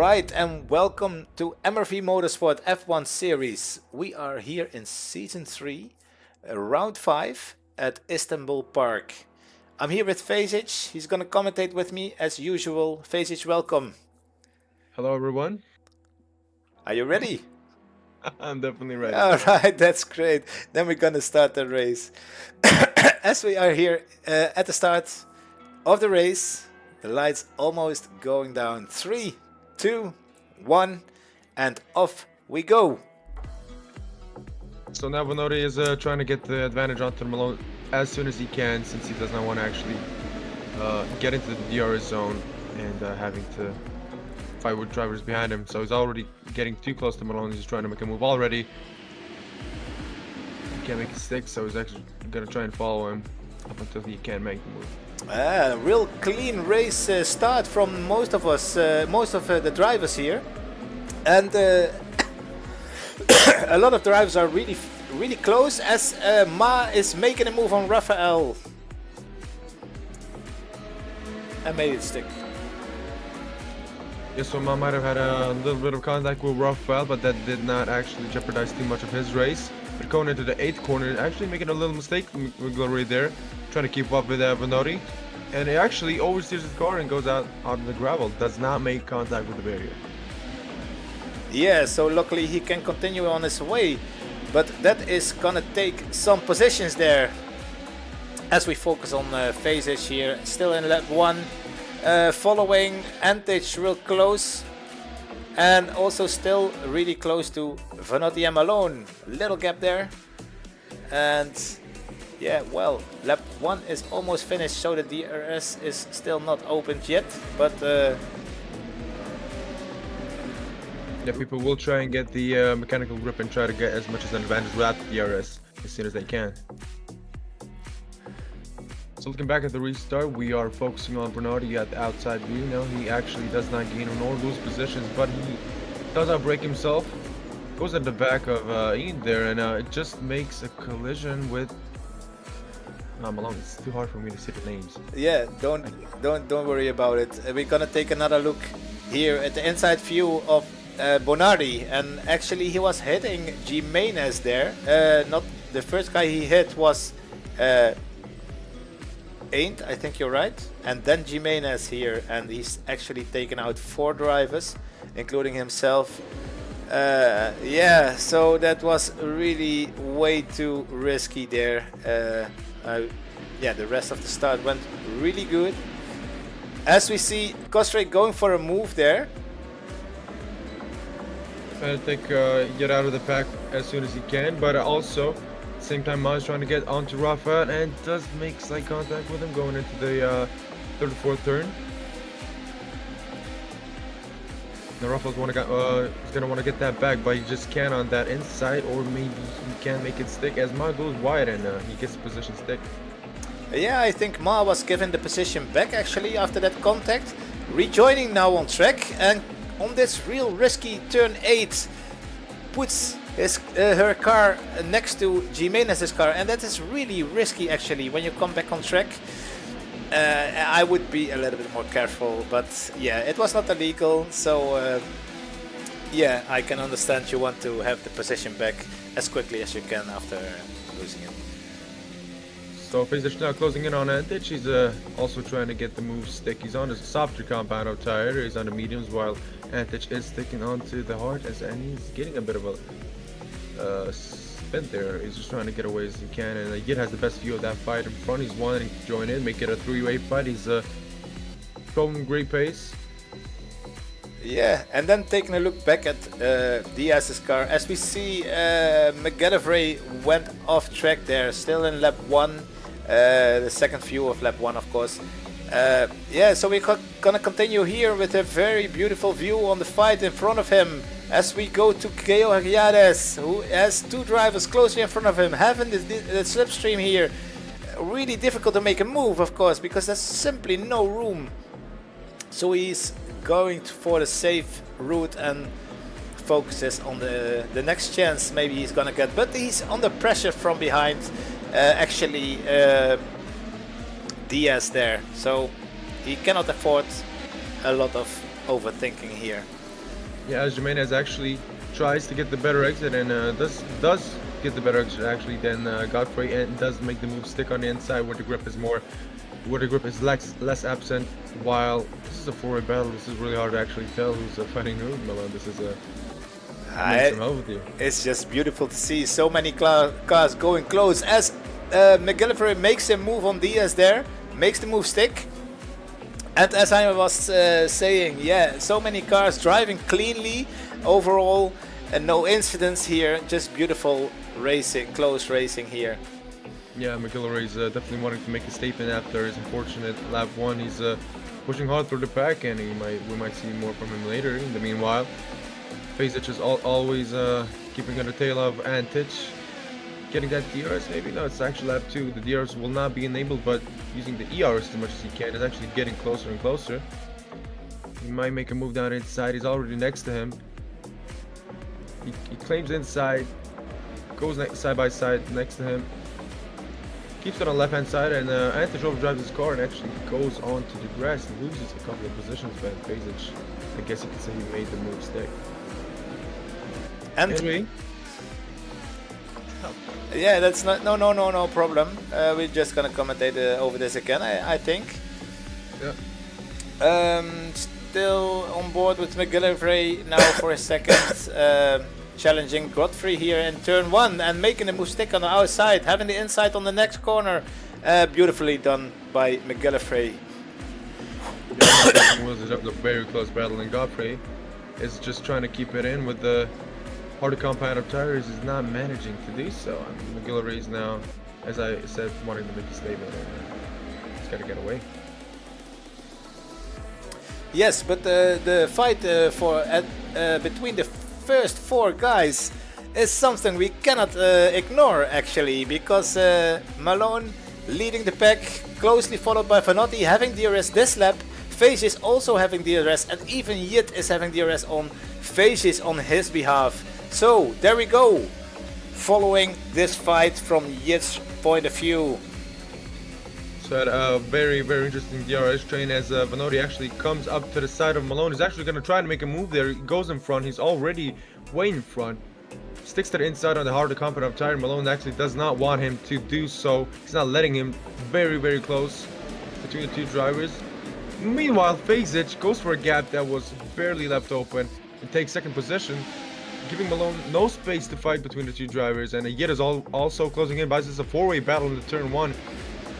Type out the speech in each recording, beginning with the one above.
Alright, and welcome to MRV Motorsport F1 Series. We are here in Season 3, Round 5 at Istanbul Park. I'm here with Fasic. He's gonna commentate with me as usual. Fasic, welcome. Hello everyone. Are you ready? I'm definitely ready. Alright, that's great. Then we're gonna start the race. As we are here at the start of the race, the lights almost going down. 3, 2, 1, and off we go. So now Vanori is trying to get the advantage onto Malone as soon as he can, since he does not want to actually get into the DRS zone and having to fight with drivers behind him. So he's already getting too close to Malone. He's trying to make a move already. He can't make it stick, so he's actually going to try and follow him up until he can make the move. Real clean race start from most of us, most of the drivers here, and a lot of drivers are really close as Ma is making a move on Rafael and made it stick. Yes, so Ma might have had a little bit of contact with Rafael, but that did not actually jeopardize too much of his race. But going into the 8th corner, actually making a little mistake with Glory there, trying to keep up with Vanori, and he actually oversteers his car and goes out on the gravel. Does not make contact with the barrier. Yeah, so luckily he can continue on his way, but that is gonna take some positions there. As we focus on Fasic here, still in lap 1, following Antic real close. And also still really close to Vanotti and Malone. Little gap there. And yeah, well, lap 1 is almost finished, so the DRS is still not opened yet. But yeah, people will try and get the mechanical grip and try to get as much as an advantage without the DRS as soon as they can. So looking back at the restart, we are focusing on Bernardi at the outside view. Now he actually does not gain nor lose positions, but he does outbrake himself. Goes at the back of Ian there, and it just makes a collision with Malone. It's too hard for me to see the names. Yeah, don't worry about it. We're gonna take another look here at the inside view of Bonardi, and actually he was hitting Jimenez there. Not the first guy he hit was. I think you're right, and then Jimenez here, and he's actually taken out 4 drivers, including himself. Yeah, so that was really way too risky there. Yeah, the rest of the start went really good. As we see Kostrek going for a move there. Trying to take get out of the pack as soon as he can, but also same time, Ma's trying to get onto Rafa and does make slight contact with him going into the 3rd or 4th turn. Now Rafa's going to want to get that back, but he just can't on that inside, or maybe he can make it stick as Ma goes wide and he gets the position stick. Yeah, I think Ma was given the position back actually after that contact. Rejoining now on track, and on this real risky turn 8 puts her car next to Jimenez's car, and that is really risky actually when you come back on track. I would be a little bit more careful, but yeah, it was not illegal, so yeah, I can understand you want to have the position back as quickly as you can after losing it. So Fasic now closing in on Antic. He's also trying to get the move stick. He's on his softer compound of tire, he's on the mediums, while Antic is sticking onto the hard, and he's getting a bit of a spin there. He's just trying to get away as he can, and Yid has the best view of that fight in front. He's wanting to join in, make it a 3-way fight. He's showing great pace. Yeah, and then taking a look back at Diaz's car, as we see McGillivray went off track there, still in lap 1, the second view of lap 1 of course. Yeah, so we're gonna continue here with a very beautiful view on the fight in front of him as we go to Georgiades, who has 2 drivers closely in front of him, having the slipstream here. Really difficult to make a move, of course, because there's simply no room. So he's going for the safe route and focuses on the next chance maybe he's gonna get, but he's under pressure from behind. Actually, Diaz there, so he cannot afford a lot of overthinking here. Yeah, as Jimenez actually tries to get the better exit and does get the better exit actually than Godfrey, and does make the move stick on the inside where the grip is less absent. While this is a four-way battle, this is really hard to actually tell who's fighting who. Malone, this is a some help with you. It's just beautiful to see so many cars going close as McGillivray makes a move on Diaz there, makes the move stick. And as I was saying, yeah, so many cars driving cleanly overall and no incidents here, just beautiful racing, close racing here. Yeah, McGillivray's definitely wanting to make a statement after his unfortunate lap 1. He's pushing hard through the pack, and we might see more from him later. In the meanwhile, Fasic is always keeping on the tail of Antich. Getting that DRS, maybe? No, it's actually lap 2. The DRS will not be enabled, but using the ERS as much as he can is actually getting closer and closer. He might make a move down inside. He's already next to him. He claims inside, goes side by side next to him. Keeps it on the left hand side, and Antich overdrives his car and actually goes onto the grass and loses a couple of positions. But Fasic, I guess you could say he made the move stick. And anyway. Yeah, that's not no problem. We're just gonna commentate over this again, I think. Yeah. Still on board with McGillivray now for a second, challenging Godfrey here in turn 1 and making the move stick on the outside, having the inside on the next corner. Beautifully done by McGillivray. Yeah, was a very close battle, and Godfrey is just trying to keep it in with the harder compound of tires. Is not managing to do so. I mean, McGillivray is now, as I said, wanting to make a statement, and he's got to get away. Yes, but the fight between the first 4 guys is something we cannot ignore actually, because Malone leading the pack, closely followed by Vanotti having DRS this lap. Face is also having DRS, and even Yit is having DRS on Faces on his behalf. So there we go, following this fight from Yit's point of view. So a very interesting DRS train as Vanotti actually comes up to the side of Malone. He's actually going to try to make a move there. He goes in front. He's already way in front. Sticks to the inside on the harder compound of tire. Malone actually does not want him to do so. He's not letting him. Very close between the two drivers. Meanwhile, Fasic goes for a gap that was barely left open and takes second position, giving Malone no space to fight between the two drivers. And Yit is also closing in, but this is a 4-way battle in the turn 1.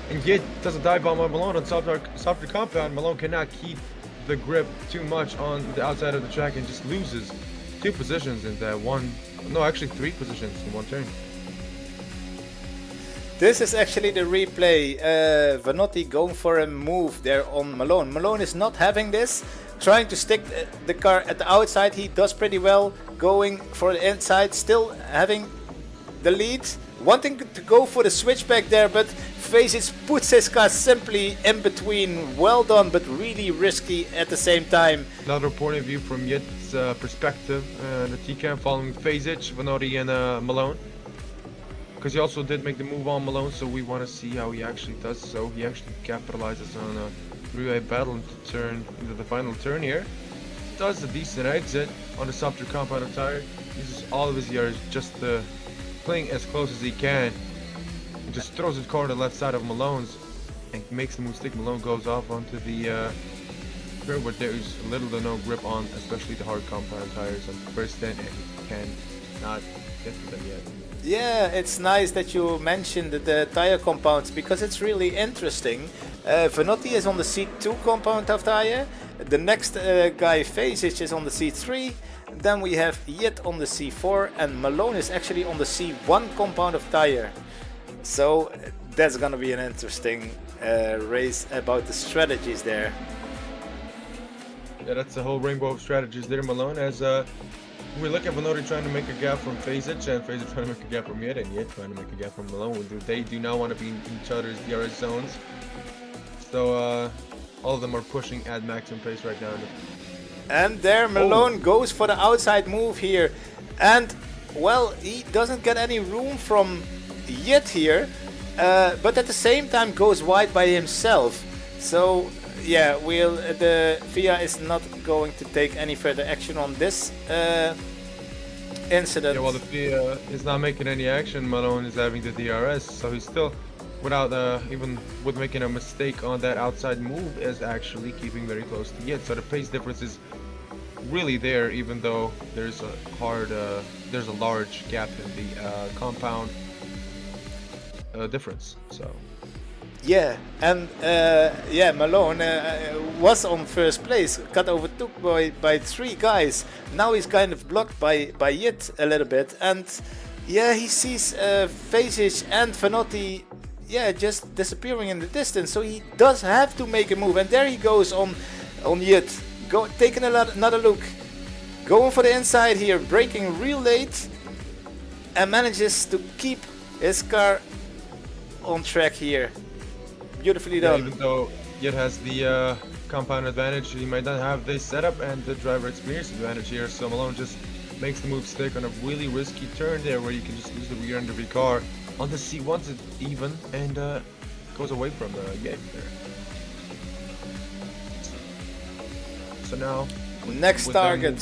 And Yit does a dive bomb on Malone on softer compound. Malone cannot keep the grip too much on the outside of the track and just loses 2 positions in that actually 3 positions in one turn. This is actually the replay. Vanotti going for a move there on Malone. Malone is not having this, trying to stick the car at the outside. He does pretty well, going for the inside, still having the lead, wanting to go for the switchback there, but Faces puts his car simply in between. Well done, but really risky at the same time. Another point of view from Yit's perspective, the T-Cam following Fasic, Vanotti and Malone. Because he also did make the move on Malone, so we want to see how he actually does so. He actually capitalizes on a 3-way battle into the final turn here. Does a decent exit on the softer compound of tire. Uses all of his yards just playing as close as he can. He just throws his car to the left side of Malone's and makes the move stick. Malone goes off onto the curb where there's little to no grip on, especially the hard compound tires on the first stint, and he cannot get to them yet. Yeah, it's nice that you mentioned the tire compounds, because it's really interesting. Vanotti is on the C2 compound of tire. The next guy, Fasic, is on the C3. Then we have Yit on the C4, and Malone is actually on the C1 compound of tire. So that's gonna be an interesting race about the strategies there. Yeah, that's the whole rainbow of strategies there, Malone, as we look at Vanotti trying to make a gap from Fasic, and Fasic trying to make a gap from Yit, and Yit trying to make a gap from Malone. They do not want to be in each other's DRS zones. So all of them are pushing at maximum pace right now. And there Malone goes for the outside move here. And, well, he doesn't get any room from Yit here. But at the same time goes wide by himself. So yeah, the FIA is not going to take any further action on this incident. Yeah, well, the FIA is not making any action. Malone is having the DRS, so he's still, without even with making a mistake on that outside move, is actually keeping very close to Yit. So the pace difference is really there, even though there's a large gap in the compound difference. So. Yeah, and yeah, Malone was on first place, got overtook by 3 guys. Now he's kind of blocked by Yit a little bit, and yeah, he sees Vasic and Vanotti, yeah, just disappearing in the distance. So he does have to make a move, and there he goes on Yit, taking another look, going for the inside here, braking real late, and manages to keep his car on track here. Beautifully done. Yeah, even though Yit has the compound advantage, he might not have this setup and the driver experience advantage here. So Malone just makes the move stick on a really risky turn there, where you can just lose the rear end of your car on the C1's even, and goes away from Yit there. So now next target.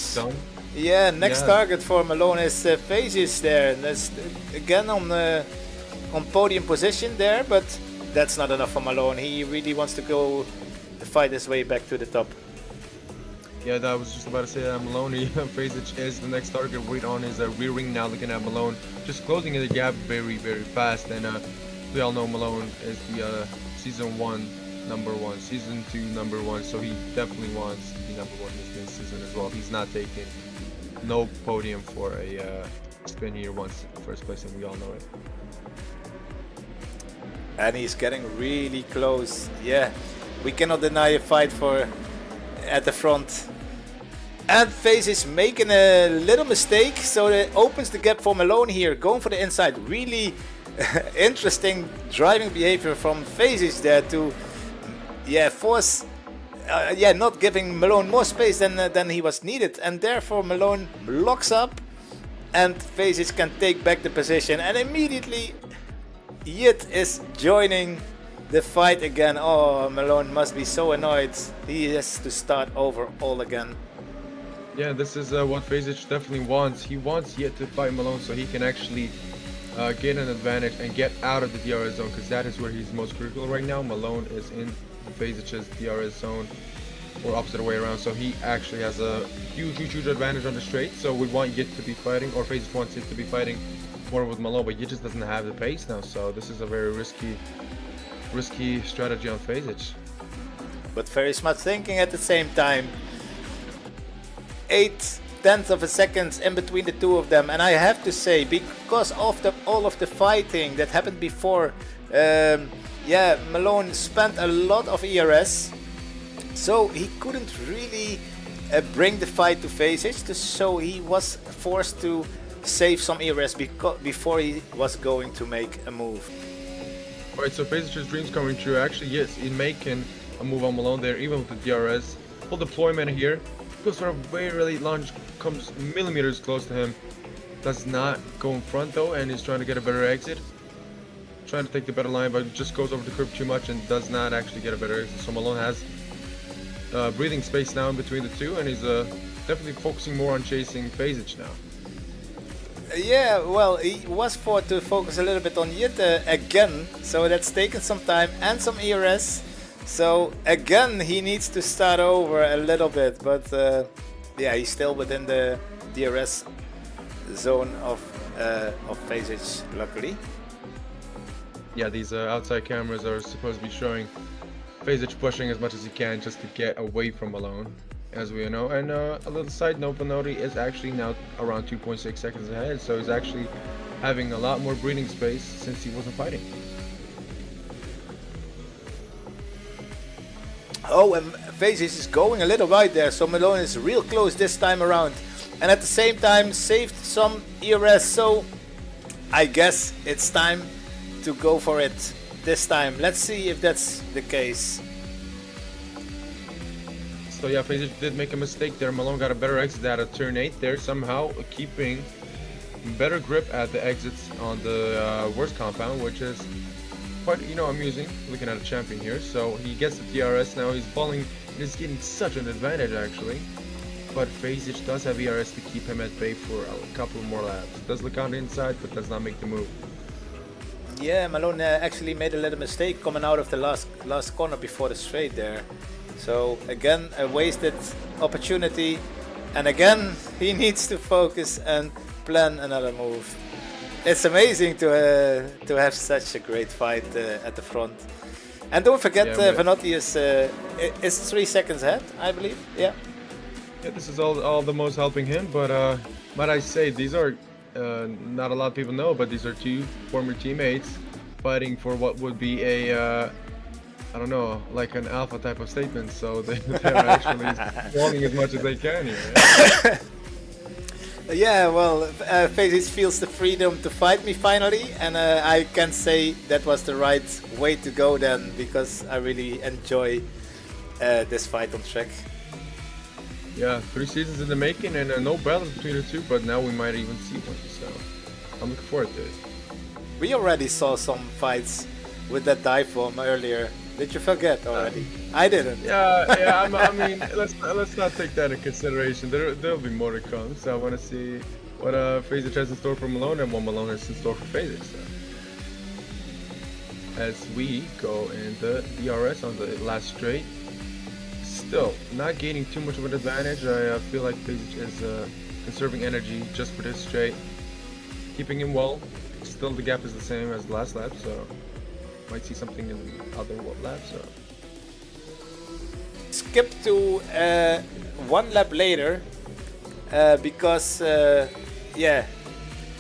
Yeah, next target for Malone is Vasic there, and that's again on podium position there, but that's not enough for Malone. He really wants to go fight his way back to the top. Yeah, I was just about to say that Malone, Vasic is the next target. Wait on his rear wing now, looking at Malone, just closing the gap very, very fast. And we all know Malone is the season 1 number 1, season 2 number 1, so he definitely wants to be number 1 this season as well. He's not taking no podium for a spin here once first place, and we all know it. And he's getting really close. Yeah, we cannot deny a fight for at the front. And Vasic is making a little mistake, so it opens the gap for Malone here, going for the inside. Really interesting driving behavior from Vasic there to, yeah, force, yeah, not giving Malone more space than he was needed, and therefore Malone locks up, and Vasic can take back the position, and immediately Yit is joining the fight again. Oh, Malone must be so annoyed. He has to start over all again. Yeah, this is what Vasic definitely wants. He wants Yit to fight Malone so he can actually get an advantage and get out of the DRS zone, because that is where he's most critical right now. Malone is in Vasic's DRS zone, or opposite way around, so he actually has a huge advantage on the straight. So we want Yit to be fighting, or Vasic wants Yit to be fighting more with Malone, but Yit just doesn't have the pace now, so this is a very risky strategy on Vasic. But very smart thinking at the same time. 0.8 of a second in between the two of them, and I have to say, because of all of the fighting that happened before, yeah, Malone spent a lot of ERS, so he couldn't really bring the fight to Vasic, so he was forced to save some ERS before he was going to make a move. Alright, so Vasic's dreams coming true. Actually, yes, in making a move on Malone there, even with the DRS. Full deployment here. Goes for a very late launch, comes millimeters close to him. Does not go in front though, and is trying to get a better exit. Trying to take the better line, but just goes over the curb too much and does not actually get a better exit. So Malone has breathing space now in between the two, and he's definitely focusing more on chasing Vasic now. Yeah, well, he was forced to focus a little bit on Yit again, so that's taken some time and some ERS. So again, he needs to start over a little bit, but yeah, he's still within the DRS zone of Vasic, luckily. Yeah, these outside cameras are supposed to be showing Vasic pushing as much as he can just to get away from Malone, as we know. And a little side note, Vanotti is actually now around 2.6 seconds ahead, so he's actually having a lot more breathing space since he wasn't fighting. Oh, and Vasic is going a little wide there, so Malone is real close this time around. And at the same time saved some ERS, so I guess it's time to go for it this time. Let's see if that's the case. So yeah, Vasic did make a mistake there. Malone got a better exit out of turn 8 there, somehow keeping better grip at the exits on the worst compound, which is quite, amusing looking at a champion here. So he gets the DRS now. He's falling. He's getting such an advantage actually. But Fazic does have ERS to keep him at bay for a couple more laps. Does look on the inside, but does not make the move. Yeah, Malone actually made a little mistake coming out of the last corner before the straight there. So again, a wasted opportunity, and again he needs to focus and plan another move. It's amazing to have such a great fight at the front. And don't forget, Vanotti is 3 seconds ahead, I believe. Yeah. Yeah, this is all the most helping him, but might I say, these are not a lot of people know, but these are two former teammates fighting for what would be a I don't know, like an alpha type of statement. So they're actually wanting as much as they can here. Yeah, yeah, well, Fazic feels the freedom to fight me finally, and I can say that was the right way to go then, because I really enjoy this fight on track. Yeah, 3 seasons in the making, and no battles between the two, but now we might even see one, so I'm looking forward to it. We already saw some fights with that dive bomb earlier. Did you forget already? I didn't. Yeah. I mean, let's not take that into consideration. There'll be more to come, so I want to see what Fazic has in store for Malone and what Malone has in store for Fazic. So. As we go in the DRS on the last straight. Still, not gaining too much of an advantage. I feel like Fazic is conserving energy just for this straight. Keeping him well. Still, the gap is the same as the last lap, so might see something in other laps. So. Skip to 1 lap later, because, yeah,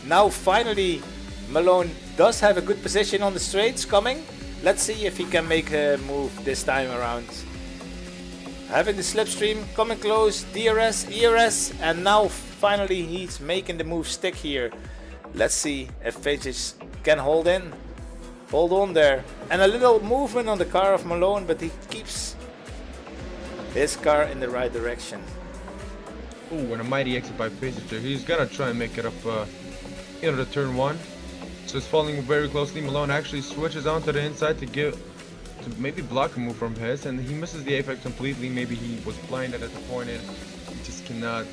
now finally Malone does have a good position on the straights coming. Let's see if he can make a move this time around. Having the slipstream coming close, DRS, ERS, and now finally he's making the move stick here. Let's see if Fazic can hold on there. And a little movement on the car of Malone, but he keeps his car in the right direction. Ooh, and a mighty exit by Fazic there. He's gonna try and make it up into turn 1. So it's following very closely. Malone actually switches onto the inside to maybe block a move from his, and he misses the apex completely. Maybe he was blinded at the point, and he just cannot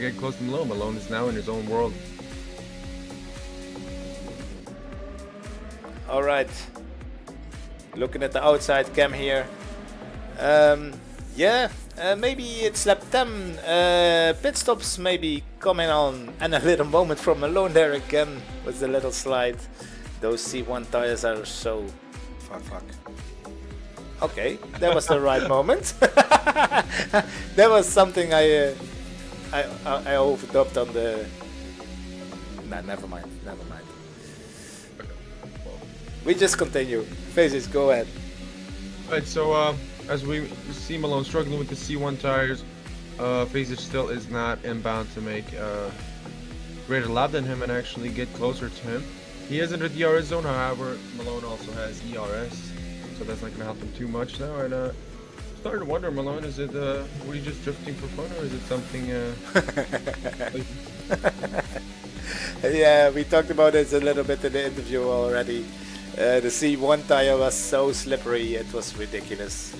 get close to Malone. Malone is now in his own world. All right, looking at the outside cam here. Yeah, maybe it's lap 10. Pit stops maybe coming on, and a little moment from Malone there again with the little slide. Those C1 tires are so fuck. Okay, that was the right moment. That was something I overdubbed on the. Nah, never mind. We just continue. Fazic, go ahead. Right, so as we see Malone struggling with the C1 tires, Fazic still is not inbound to make a greater lap than him and actually get closer to him. He is in the DRS zone, however, Malone also has ERS, so that's not going to help him too much now. And started to wonder, Malone, is it were you just drifting for fun, or is it something? Yeah, we talked about this a little bit in the interview already. The C1 tire was so slippery, it was ridiculous.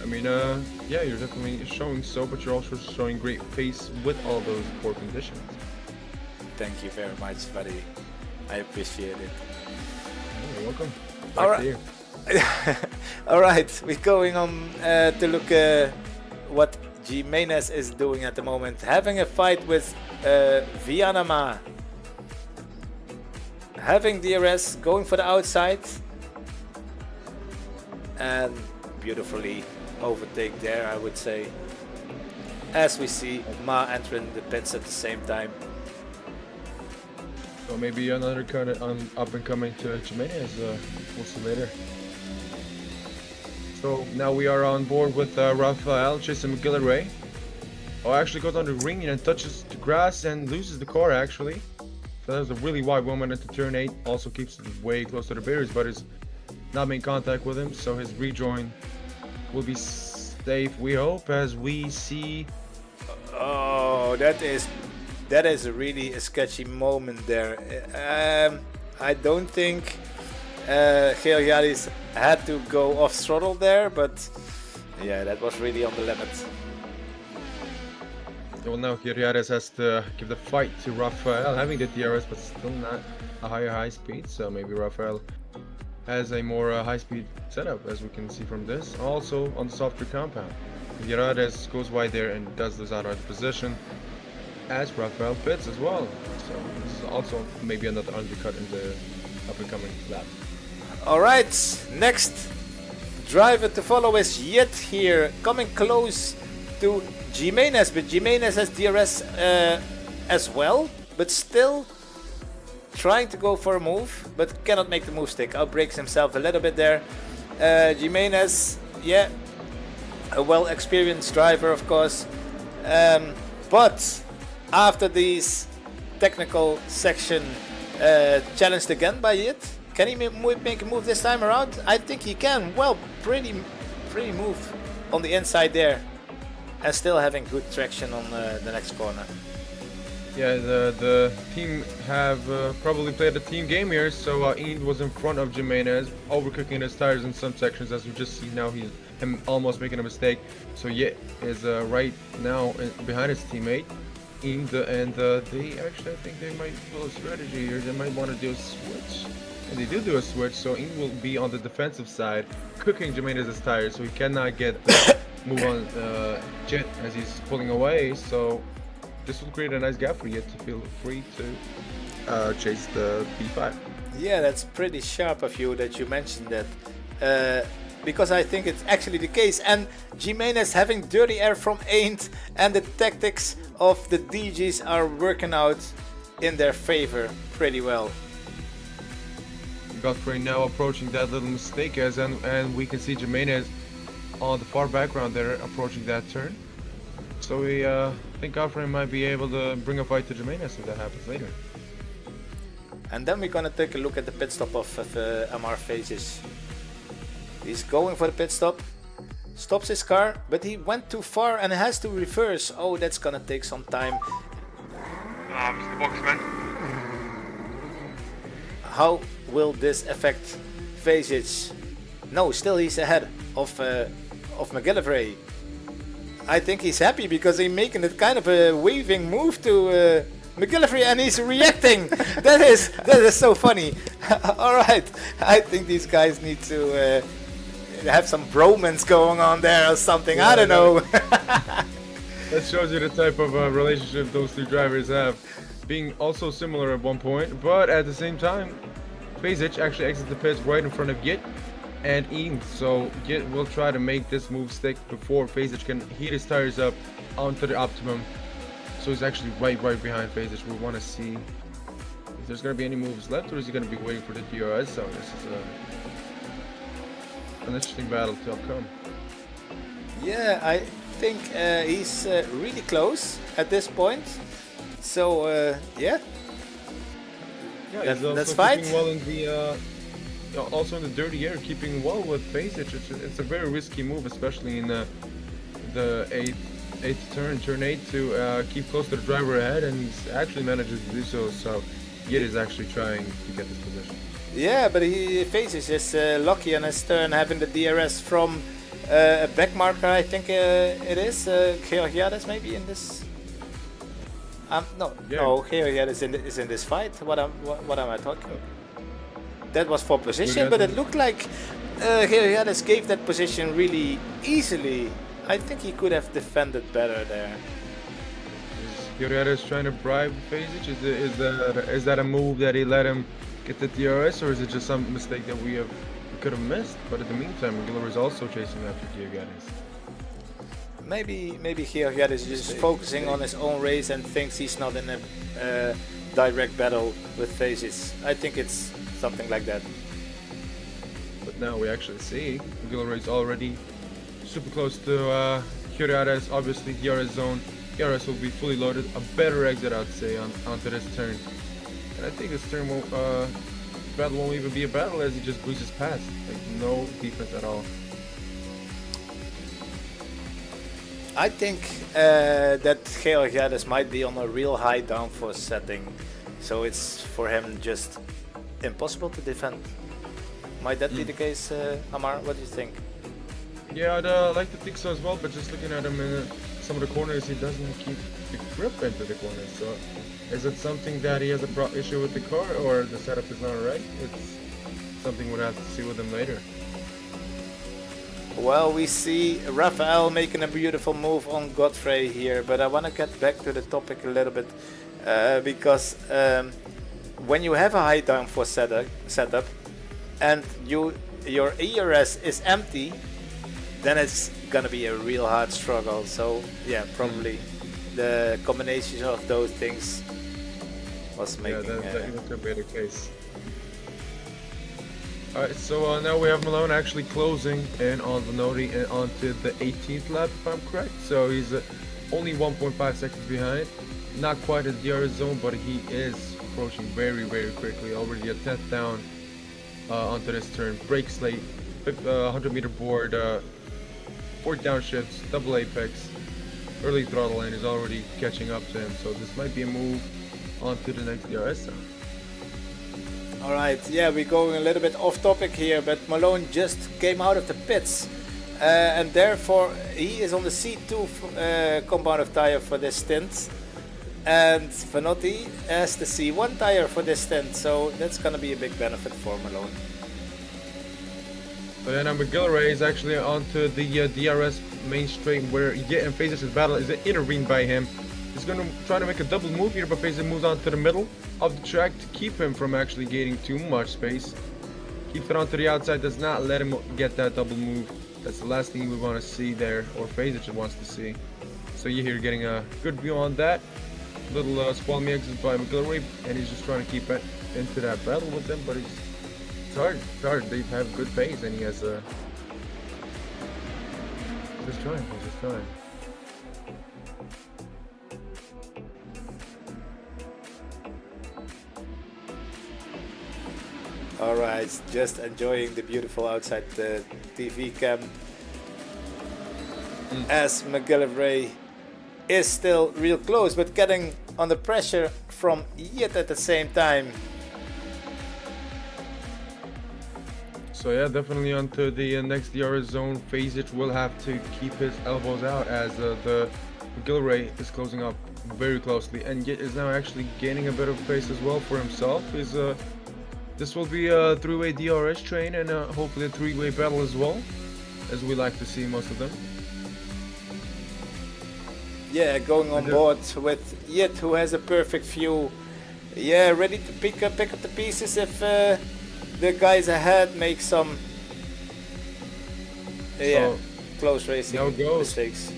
I mean, yeah, you're definitely showing so, but you're also showing great pace with all those poor conditions. Thank you very much, buddy. I appreciate it. You're welcome. All right. All right, we're going on to look what Jimenez is doing at the moment. Having a fight with Vianama. Having DRS, going for the outside. And beautifully overtake there, I would say. As we see Ma entering the pits at the same time. So maybe another kind of up and coming to Jimenez. We'll see later. So now we are on board with Rafael chasing McGillivray. Oh, actually goes on the ring and touches the grass and loses the car actually. So that was a really wide moment into turn 8. Also keeps it way close to the barriers, but is not making contact with him. So his rejoin will be safe, we hope, as we see. Oh, that is really a sketchy moment there. I don't think Georgiadis had to go off throttle there, but yeah, that was really on the limit. Well, now Georgiadis has to give the fight to Rafael, having the DRS, but still not a high speed. So maybe Rafael has a more high-speed setup, as we can see from this. Also on the softer compound, Georgiadis goes wide there and does lose out on position, as Rafael pits as well. So this is also maybe another undercut in the up-and-coming lap. All right, next driver to follow is Yet here, coming close to Jimenez, but Jimenez has DRS as well, but still trying to go for a move, but cannot make the move stick. Outbreaks himself a little bit there. Jimenez, yeah, a well-experienced driver, of course, but after these technical section challenged again by Yet, can he make a move this time around? I think he can. Well, pretty move on the inside there, and still having good traction on the next corner. Yeah, the team have probably played a team game here, so Ian was in front of Jimenez, overcooking his tires in some sections, as we just see now he's almost making a mistake. So Yet is right now behind his teammate, Ian, and they actually, I think they might pull a strategy here. They might want to do a switch. And they do a switch, so Ian will be on the defensive side, cooking Jimenez's tires, so he cannot get the move on Jet as he's pulling away. So this will create a nice gap for Yet to feel free to chase the P5. Yeah, that's pretty sharp of you that you mentioned that, because I think it's actually the case. And Jimenez having dirty air from Ain't, and the tactics of the DGs are working out in their favor pretty well. Godfrey now approaching that little mistake, and we can see Jimenez on the far background there approaching that turn. So we think Godfrey might be able to bring a fight to Jimenez if that happens later. And then we're gonna take a look at the pit stop of MR Phases. He's going for the pit stop, stops his car, but he went too far and has to reverse. Oh, that's gonna take some time. Mr. Boxman. How will this affect Vasic? No, still he's ahead of McGillivray. I think he's happy because he's making it kind of a waving move to McGillivray, and he's reacting. that is so funny. All right, I think these guys need to have some bromance going on there or something. Yeah, I don't know. That shows you the type of relationship those two drivers have, being also similar at one point, but at the same time, Vasic actually exits the pits right in front of Yet and Ian, so Yet will try to make this move stick before Vasic can heat his tires up onto the optimum. So he's actually right behind Vasic. We want to see if there's going to be any moves left, or is he going to be waiting for the DRS zone. This is an interesting battle to come. Yeah, I think he's really close at this point. So yeah, let's fight. Well in the also in the dirty air, keeping well with Vasic. It's a very risky move, especially in the eighth turn 8, to keep close to the driver ahead, and he actually manages to do so. So Yet is actually trying to get this position. Yeah, but Vasic is lucky on his turn, having the DRS from a back marker. I think it is Georgiadis maybe in this. No, Georgiadis is in this fight. What am I talking about? That was for position, but it looked like Georgiadis gave that position really easily. I think he could have defended better there. Is Georgiadis trying to bribe Vasic? Is that a move that he let him get the DRS, or is it just some mistake that we could have missed? But in the meantime, McGillivray is also chasing after Georgiadis. Maybe Georgiadis is just focusing on his own race and thinks he's not in a direct battle with Vasic. I think it's something like that. But now we actually see McGillivray is already super close to Georgiadis. Obviously, DRS zone. DRS will be fully loaded. A better exit, I'd say, onto this turn. And I think this turn battle won't even be a battle, as he just breezes past. Like, no defense at all. I think that Georgiadis might be on a real high downforce setting, so it's for him just impossible to defend. Might that be the case, Amar? What do you think? Yeah, I'd like to think so as well, but just looking at him in some of the corners, he doesn't keep the grip into the corners. So, is it something that he has a issue with the car, or the setup is not right? It's something we'll have to see with him later. Well, we see Rafael making a beautiful move on Godfrey here, but I want to get back to the topic a little bit because when you have a high downforce setup and your ERS is empty, then it's gonna be a real hard struggle. So yeah, probably the combination of those things was making. Yeah, that could be the case. Alright, so now we have Malone actually closing in on Vinotti and onto the 18th lap, if I'm correct. So he's only 1.5 seconds behind. Not quite at the DRS zone, but he is approaching very, very quickly. Already a 10th down onto this turn. Brakes late, 100-meter board, 4 downshifts, double apex, early throttle, and is already catching up to him. So this might be a move onto the next DRS zone. Alright, yeah, we're going a little bit off topic here, but Malone just came out of the pits and therefore he is on the C2 compound of tire for this stint, and Vinotti has the C1 tire for this stint, so that's going to be a big benefit for Malone. So yeah, now McGillivray is actually onto the DRS main straight where Yit and Phasers' battle is intervened by him. He's going to try to make a double move here, but Phasers moves on to the middle of the track to keep him from actually gaining too much space. Keeps it onto the outside, does not let him get that double move. That's the last thing we want to see there, or Phasers wants to see. So you're here getting a good view on that. Little spawn me exit by McGillivray, and he's just trying to keep it into that battle with them, but it's hard. It's hard. They have good pace, and he has just trying. He's just trying. Alright, just enjoying the beautiful outside TV cam as McGillivray is still real close, but getting under pressure from Yit at the same time. So yeah, definitely onto the next DRS zone. Phasic will have to keep his elbows out as the McGillivray is closing up very closely, and Yit is now actually gaining a bit of pace as well for himself. This will be a three-way DRS train and hopefully a three-way battle as well, as we like to see most of them. Yeah, going on board with Yit, who has a perfect view. Yeah, ready to pick up the pieces if the guys ahead make some close racing mistakes.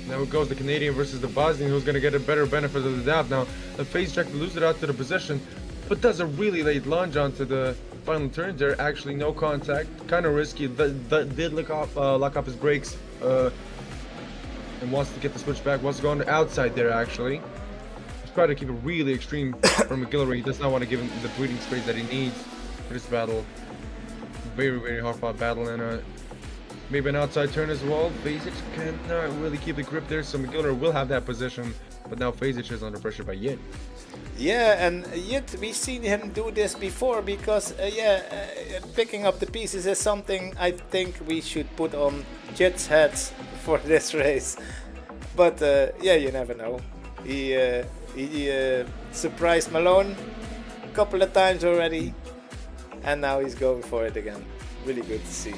Now it goes the Canadian versus the Bosnian, who's going to get a better benefit of the doubt. Now the Phase track to lose it out to the position, but does a really late lunge onto the final turns there. Actually, no contact, kind of risky. Did lock off his brakes and wants to get the switch back. Wants to go on the outside there actually. He's trying to keep it really extreme for McGillivray. He does not want to give him the breathing space that he needs for this battle. Very, very hard fought battle, and maybe an outside turn as well. Phasic cannot really keep the grip there, so McGillivray will have that position. But now Phasic is under pressure by Yit. Yeah, and Yit, we've seen him do this before because, picking up the pieces is something I think we should put on Yit's heads for this race. But you never know. He surprised Malone a couple of times already, and now he's going for it again. Really good to see.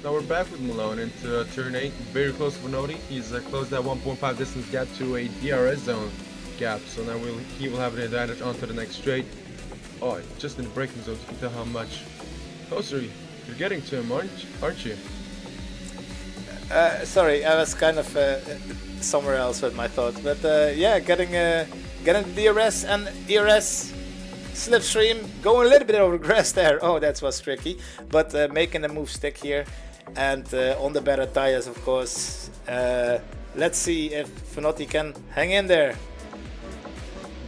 Now we're back with Malone into turn 8, very close to Vinotti. He's closed that 1.5 distance gap to a DRS zone gap, so now he will have an advantage onto the next straight. Oh, just in the braking zone, you can tell how much closer you're getting to him, aren't you? Sorry, I was kind of somewhere else with my thoughts, but getting the DRS and ERS slipstream, going a little bit over grass there. Oh, that was tricky, but making the move stick here. And on the better tires, of course. Let's see if Vinotti can hang in there.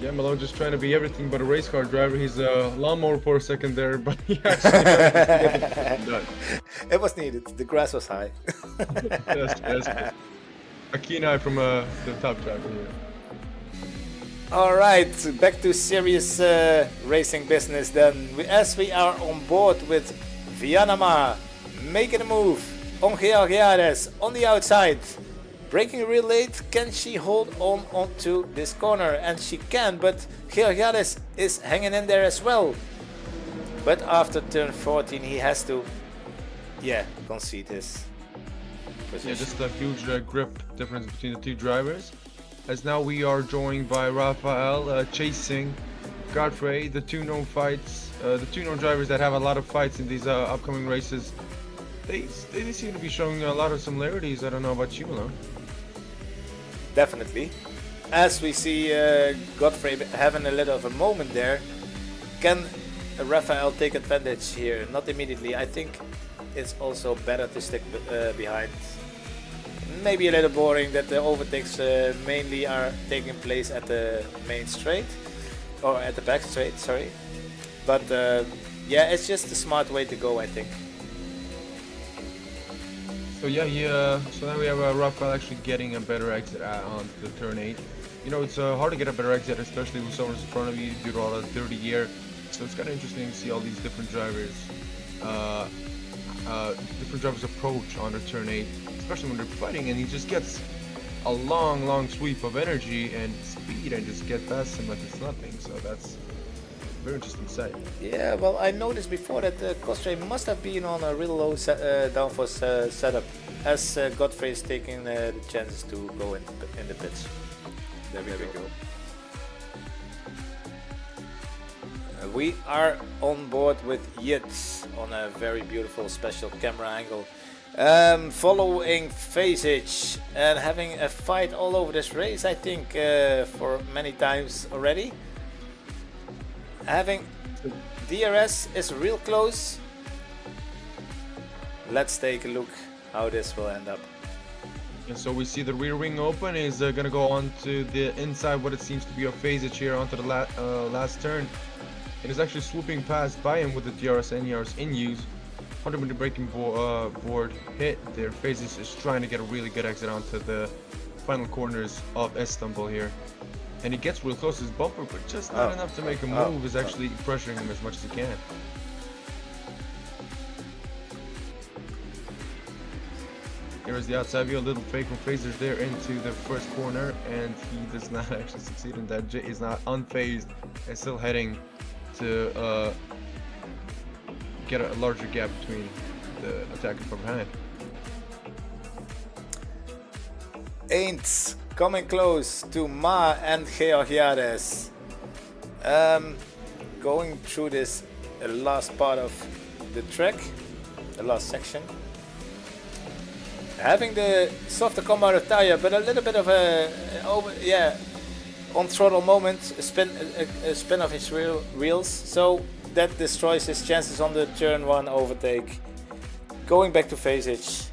Yeah, Malone just trying to be everything but a race car driver. He's a lawnmower for a second there, but he actually managed to get it done. It was needed. The grass was high. yes. A keen eye from the top track here. All right, back to serious racing business then. As we are on board with Vianama making a move on Georgiades on the outside. Braking real late, can she hold on onto this corner? And she can, but Georgiades is hanging in there as well. But after turn 14 he has to, concede his position. Yeah, just a huge grip difference between the two drivers. As now we are joined by Rafael chasing Godfrey, the two known drivers that have a lot of fights in these upcoming races. They seem to be showing a lot of similarities. I don't know about you, Malone. Definitely. As we see Godfrey having a little of a moment there, can Rafael take advantage here? Not immediately. I think it's also better to stick behind. Maybe a little boring that the overtakes mainly are taking place at the main straight, or at the back straight, sorry. But it's just a smart way to go, I think. So so now we have Rafael actually getting a better exit on the turn 8. You know, it's hard to get a better exit, especially with someone in front of you due to all the dirty air. So it's kind of interesting to see all these different drivers approach on the turn 8, especially when they're fighting, and he just gets a long sweep of energy and speed and just get past him like it's nothing. So that's a very interesting sight. Yeah, well, I noticed before that Godfrey must have been on a real low downforce setup, as Godfrey is taking the chances to go in the pits. There we go. We are on board with Yitz on a very beautiful special camera angle. Following Fasic and having a fight all over this race, I think, for many times already. Having DRS is real close. Let's take a look how this will end up. And so we see the rear wing open. Is gonna go on to the inside what it seems to be a Fasic here onto the last turn. It is actually swooping past by him with the DRS and ERS in use. 100-meter braking board hit there. Fasic is trying to get a really good exit onto the final corners of Istanbul here. And he gets real close to his bumper, but just not enough to make a move. Is actually pressuring him as much as he can. Here is the outside view, a little fake from Fraser there into the first corner, and he does not actually succeed in that. J is not unfazed and still heading to get a larger gap between the attacker from behind. Ain't coming close to Ma and Georgiades. Going through this last part of the track, the last section. Having the softer compound tire, but a little bit of a on throttle moment, a spin of his wheels, so that destroys his chances on the turn 1 overtake. Going back to Fasic.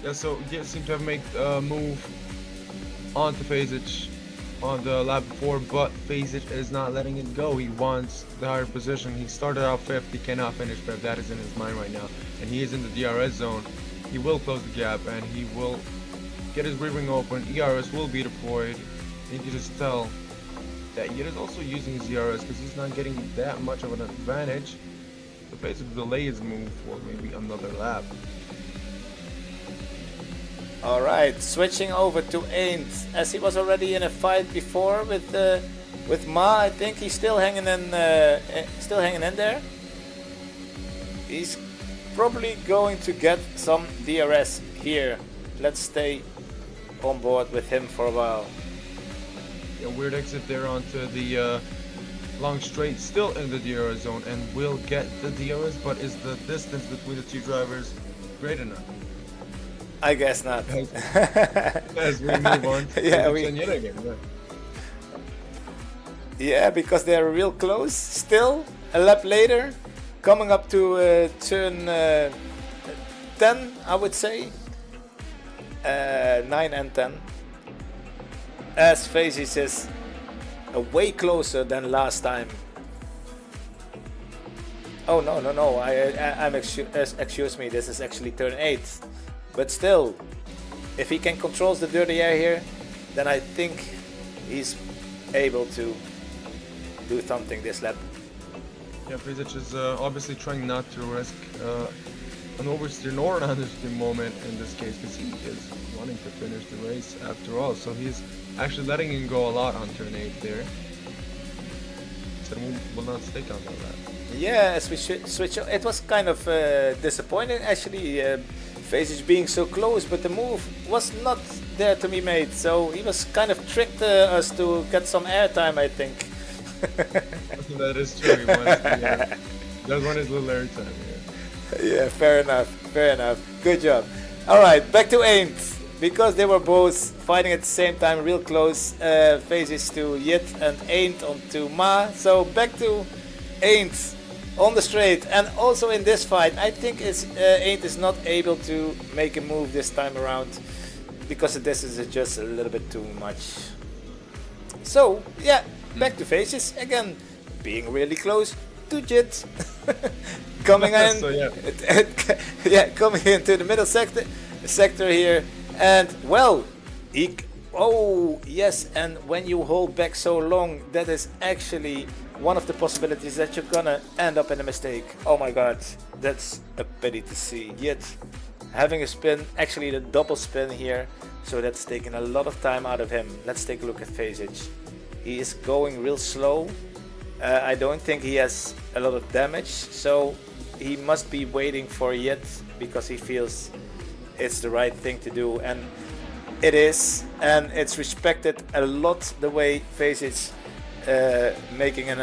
Yeah, so he seemed to have made a move onto Fasic on the lap before, but Fasic is not letting it go. He wants the higher position. He started out 5th, he cannot finish 5th. That is in his mind right now, and he is in the DRS zone. He will close the gap and he will get his rear wing open. ERS will be deployed. You can just tell that he is also using his ERS because he's not getting that much of an advantage. So basically delay his move for maybe another lap. Alright, switching over to Ain't, as he was already in a fight before with Ma. I think he's still hanging in there. He's probably going to get some DRS here. Let's stay on board with him for a while. A weird exit there onto the long straight, still in the DRS zone, and will get the DRS, but is the distance between the two drivers great enough? I guess not. As we move on to because they're real close. Still, a lap later, coming up to turn 10, I would say. 9 and 10. As Fasic is way closer than last time. Oh no! Excuse me. This is actually turn 8. But still, if he can control the dirty air here, then I think he's able to do something this lap. Yeah, Prisic is obviously trying not to risk an oversteer nor an understeer moment in this case, because he is wanting to finish the race after all. So he's actually letting him go a lot on turn 8 there. So will not stick on that lap. Yeah, as we switch, it was kind of disappointing actually. Vasic being so close, but the move was not there to be made. So he was kind of tricked us to get some airtime, I think. That is true. He wants to, does want his little airtime. Yeah, fair enough. Fair enough. Good job. All right, back to Aint. Because they were both fighting at the same time, real close. Vasic to Yit and Aint onto Ma. So back to Aint on the straight, and also in this fight, I think Aint is not able to make a move this time around because the distance is just a little bit too much. So yeah, back to Vasic again, being really close to Jit, coming in, So, yeah, coming into the middle sector here, and well, oh yes, and when you hold back so long, that is actually one of the possibilities that you're gonna end up in a mistake. Oh my god, that's a pity to see. Yet having a spin, actually the double spin here, so that's taking a lot of time out of him. Let's take a look at Vasic. He is going real slow. I don't think he has a lot of damage, so he must be waiting for Yet because he feels it's the right thing to do, and it is, and it's respected a lot the way Vasic making an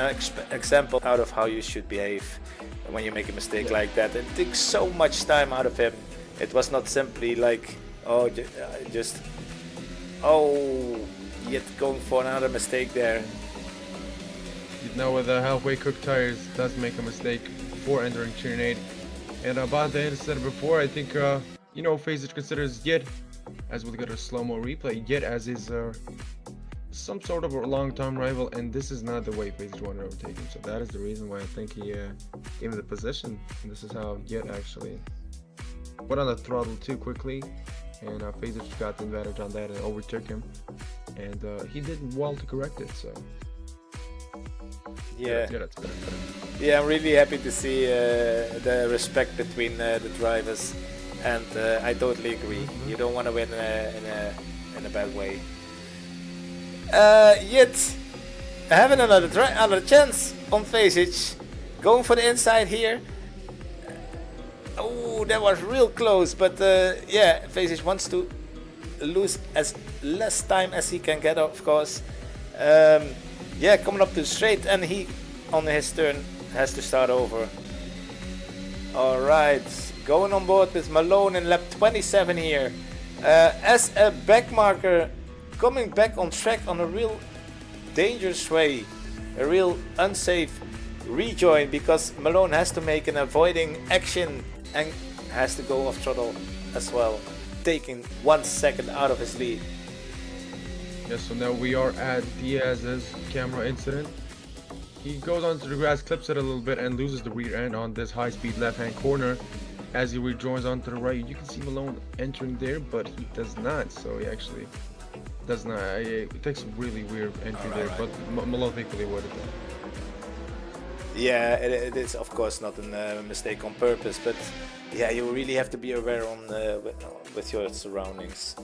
example out of how you should behave when you make a mistake like that. It takes so much time out of him. It was not simply like, oh, yet going for another mistake there. Now with the halfway cooked tires, does make a mistake before entering turn 8. And about the said before, I think Vasic considers Yit, as we'll get a slow-mo replay, Yit as his some sort of a long-time rival, and this is not the way Vasic wanted to overtake him. So that is the reason why I think he gave him the position. And this is how Yit actually went on the throttle too quickly, and Vasic got the advantage on that and overtook him. And he did well to correct it. So yeah, that's better. Yeah, I'm really happy to see the respect between the drivers, and I totally agree. You don't want to win in a bad way. Yet having another chance on Vasic, going for the inside here. Oh, that was real close, but yeah, Vasic wants to lose as less time as he can get, of course. Yeah, coming up to the straight, and he on his turn has to start over. All right, going on board with Malone in lap 27 here, as a backmarker, coming back on track on a real dangerous way, a real unsafe rejoin, because Malone has to make an avoiding action and has to go off throttle as well, taking 1 second out of his lead. Yeah, so now we are at Diaz's camera incident. He goes onto the grass, clips it a little bit, and loses the rear end on this high-speed left-hand corner. As he rejoins onto the right, you can see Malone entering there, but he does not. So he actually does not. It takes a really weird entry there, but Malone thankfully avoided that. Yeah, it is of course not a mistake on purpose, but yeah, you really have to be aware with your surroundings.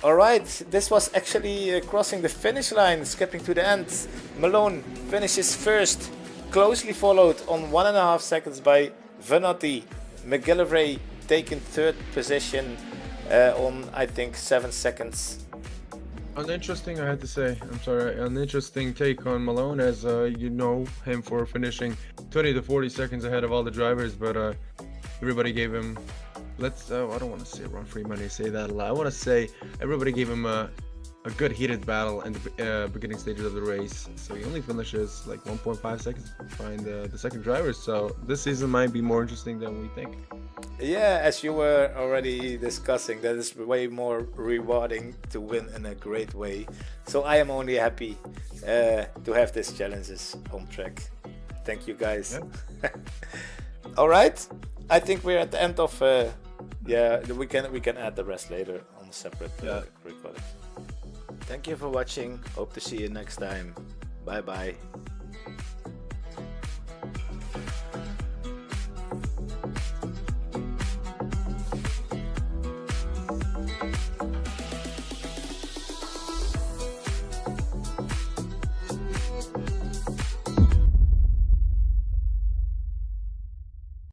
Alright, this was actually crossing the finish line, skipping to the end. Malone finishes first, closely followed on 1.5 seconds by Vanotti. McGillivray taking third position on I think 7 seconds. Uninteresting, I had to say. I'm sorry, an interesting take on Malone, as you know him for finishing 20 to 40 seconds ahead of all the drivers, but everybody gave him, I don't want to say run free money, say that a lot. I want to say everybody gave him a good heated battle in the beginning stages of the race. So he only finishes like 1.5 seconds behind the second driver. So this season might be more interesting than we think. Yeah, as you were already discussing, that is way more rewarding to win in a great way. So I am only happy to have these challenges on track. Thank you guys. Yeah. All right, I think we're at the end of. Yeah, we can add the rest later on a separate recording. Thank you for watching. Hope to see you next time. Bye bye.